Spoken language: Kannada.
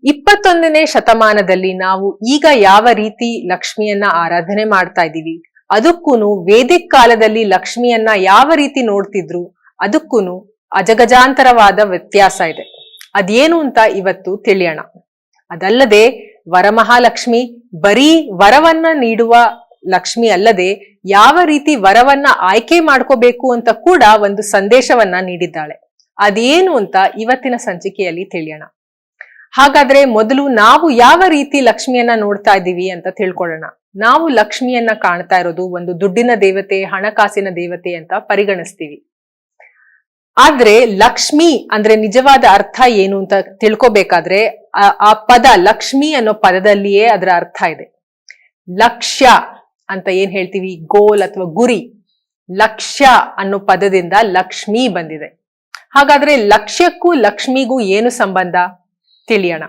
21ನೇ ಶತಮಾನದಲ್ಲಿ ನಾವು ಈಗ ಯಾವ ರೀತಿ ಲಕ್ಷ್ಮಿಯನ್ನ ಆರಾಧನೆ ಮಾಡ್ತಾ ಇದ್ದೀವಿ, ಅದಕ್ಕೂನು ವೇದಿಕ್ ಕಾಲದಲ್ಲಿ ಲಕ್ಷ್ಮಿಯನ್ನ ಯಾವ ರೀತಿ ನೋಡ್ತಿದ್ರು, ಅದಕ್ಕೂನು ಅಜಗಜಾಂತರವಾದ ವ್ಯತ್ಯಾಸ ಇದೆ. ಅದೇನು ಅಂತ ಇವತ್ತು ತಿಳಿಯೋಣ. ಅದಲ್ಲದೆ ವರಮಹಾಲಕ್ಷ್ಮಿ ಬರೀ ವರವನ್ನ ನೀಡುವ ಲಕ್ಷ್ಮಿ ಅಲ್ಲದೆ ಯಾವ ರೀತಿ ವರವನ್ನ ಆಯ್ಕೆ ಮಾಡ್ಕೋಬೇಕು ಅಂತ ಕೂಡ ಒಂದು ಸಂದೇಶವನ್ನ ನೀಡಿದ್ದಾಳೆ. ಅದೇನು ಅಂತ ಇವತ್ತಿನ ಸಂಚಿಕೆಯಲ್ಲಿ ತಿಳಿಯೋಣ. ಹಾಗಾದ್ರೆ ಮೊದಲು ನಾವು ಯಾವ ರೀತಿ ಲಕ್ಷ್ಮಿಯನ್ನ ನೋಡ್ತಾ ಇದ್ದೀವಿ ಅಂತ ತಿಳ್ಕೊಳ್ಳೋಣ. ನಾವು ಲಕ್ಷ್ಮಿಯನ್ನ ಕಾಣ್ತಾ ಇರೋದು ಒಂದು ದುಡ್ಡಿನ ದೇವತೆ, ಹಣಕಾಸಿನ ದೇವತೆ ಅಂತ ಪರಿಗಣಿಸ್ತೀವಿ. ಆದ್ರೆ ಲಕ್ಷ್ಮಿ ಅಂದ್ರೆ ನಿಜವಾದ ಅರ್ಥ ಏನು ಅಂತ ತಿಳ್ಕೊಬೇಕಾದ್ರೆ ಆ ಪದ ಲಕ್ಷ್ಮಿ ಅನ್ನೋ ಪದದಲ್ಲಿಯೇ ಅದರ ಅರ್ಥ ಇದೆ. ಲಕ್ಷ್ಯ ಅಂತ ಏನ್ ಹೇಳ್ತೀವಿ, ಗೋಲ್ ಅಥವಾ ಗುರಿ, ಲಕ್ಷ್ಯ ಅನ್ನೋ ಪದದಿಂದ ಲಕ್ಷ್ಮಿ ಬಂದಿದೆ. ಹಾಗಾದ್ರೆ ಲಕ್ಷ್ಯಕ್ಕೂ ಲಕ್ಷ್ಮಿಗೂ ಏನು ಸಂಬಂಧ ತಿಳಿಯೋಣ.